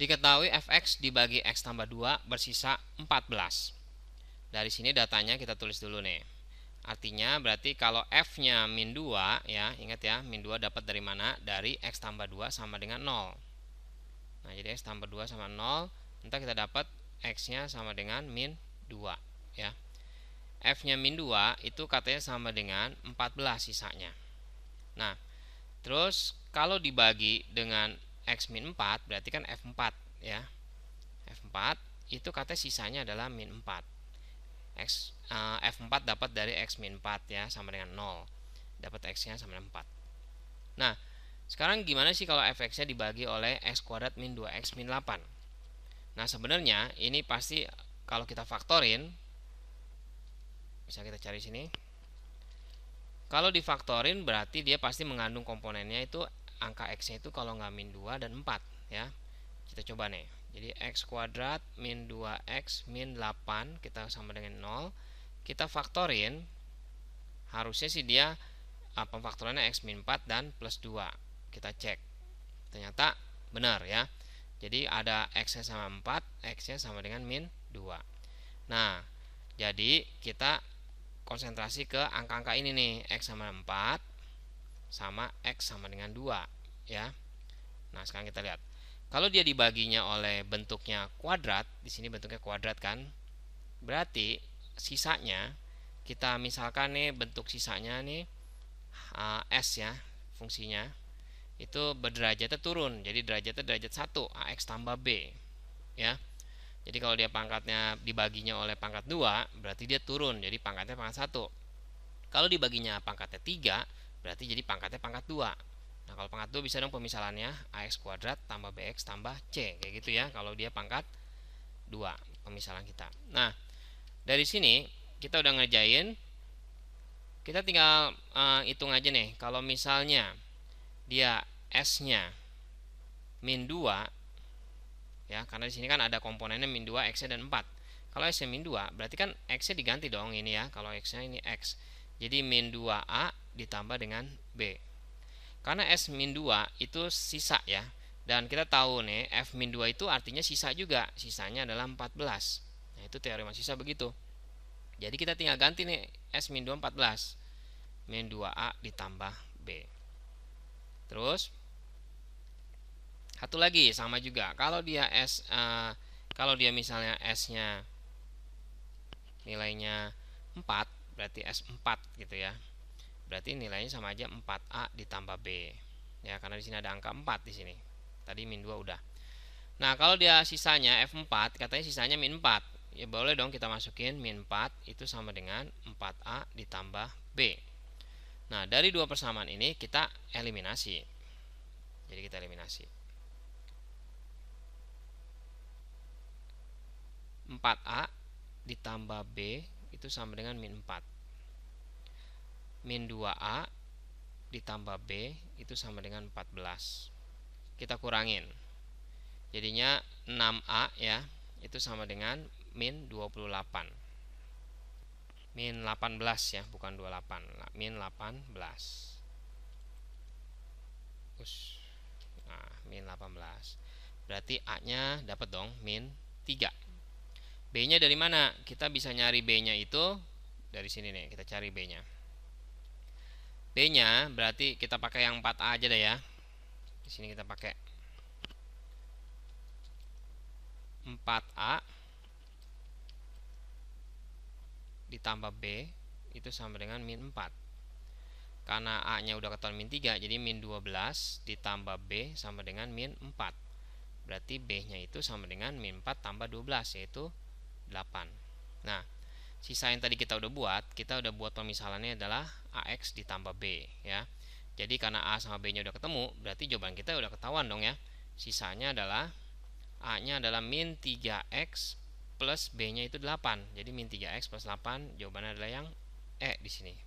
Diketahui fx dibagi x tambah 2 bersisa 14. Dari sini datanya kita tulis dulu nih. Artinya berarti kalau f-nya min 2 ya, ingat ya, min 2 dapat dari mana? Dari x tambah 2 sama dengan 0. Nah, jadi x tambah 2 sama 0, nanti kita dapat x-nya sama dengan min 2 ya. F-nya min 2 itu katanya sama dengan 14 sisanya. Nah, terus kalau dibagi dengan x min 4 berarti kan F4 ya. F4 itu katanya sisanya adalah min 4. F4 dapat dari x min 4 ya, sama dengan 0. Dapat x-nya sama dengan 4. Nah, sekarang gimana sih kalau fx-nya dibagi oleh x kuadrat min 2x min 8? Nah, sebenarnya ini pasti kalau kita faktorin, bisa kita cari sini. Kalau difaktorin berarti dia pasti mengandung komponennya itu angka x-nya itu kalau nggak min 2 dan 4 ya. Kita coba nih. Jadi x kuadrat min 2x min 8 kita sama dengan 0. Kita faktorin, harusnya sih dia pemfaktorannya x min 4 dan plus 2. Kita cek. Ternyata benar ya. Jadi ada x-nya sama 4, x-nya sama dengan min 2. Nah, jadi kita konsentrasi ke angka-angka ini nih, x sama 4 sama x sama dengan 2 ya. Nah, sekarang kita lihat. Kalau dia dibaginya oleh bentuknya kuadrat, di sini bentuknya kuadrat kan? Berarti sisanya kita misalkan nih bentuk sisanya nih s ya, fungsinya itu berderajatnya turun. Jadi derajatnya derajat 1, ax tambah b ya. Jadi kalau dia pangkatnya dibaginya oleh pangkat 2, berarti dia turun. Jadi pangkatnya pangkat 1. Kalau dibaginya pangkatnya 3, berarti jadi pangkatnya pangkat 2. Nah, kalau pangkat 2 bisa dong pemisalannya ax kuadrat tambah bx tambah c. Kayak gitu ya, kalau dia pangkat 2 pemisalan kita. Nah, dari sini kita udah ngerjain. Kita tinggal hitung aja nih. Kalau misalnya dia s-nya min 2 ya, karena di sini kan ada komponennya min 2, x-nya dan 4. Kalau x-nya min 2, berarti kan x-nya diganti dong ini ya. Kalau x-nya ini x. Jadi min 2a ditambah dengan b. Karena s min 2 itu sisa ya. Dan kita tahu nih f min 2 itu artinya sisa juga. Sisanya adalah 14. Nah, itu teorema sisa begitu. Jadi kita tinggal ganti nih s min 2 14. Min 2a ditambah b. Terus satu lagi sama juga. Kalau dia misalnya s-nya nilainya 4, berarti s4 gitu ya. Berarti nilainya sama aja 4a ditambah b. Ya, karena di sini ada angka 4 di sini. Tadi min 2 udah. Nah, kalau dia sisanya F4, katanya sisanya min 4. Ya boleh dong kita masukin min 4 itu sama dengan 4a ditambah b. Nah, dari dua persamaan ini kita eliminasi. Jadi kita eliminasi. 4a ditambah b itu sama dengan min 4. Min 2a ditambah b itu sama dengan 14. Kita kurangin. Jadinya 6a ya, itu sama dengan min 28. Min 18 ya, bukan 28. Min 18. Nah, min 18. Berarti a-nya dapat dong min 3. B-nya dari mana? Kita bisa nyari B-nya itu dari sini nih, kita cari B-nya. B-nya berarti kita pakai yang 4A aja deh ya. Di sini kita pakai 4A ditambah B itu sama dengan min 4. Karena A-nya udah ketahuan min 3, jadi min 12 ditambah B sama dengan min 4. Berarti B-nya itu sama dengan min 4 tambah 12, yaitu 8. Nah, sisa yang tadi kita udah buat pemisalannya adalah AX ditambah B ya. Jadi karena A sama B-nya udah ketemu, berarti jawaban kita udah ketahuan dong ya. Sisanya adalah A-nya adalah min 3X plus B-nya itu 8. Jadi min 3X plus 8, jawabannya adalah yang E di sini.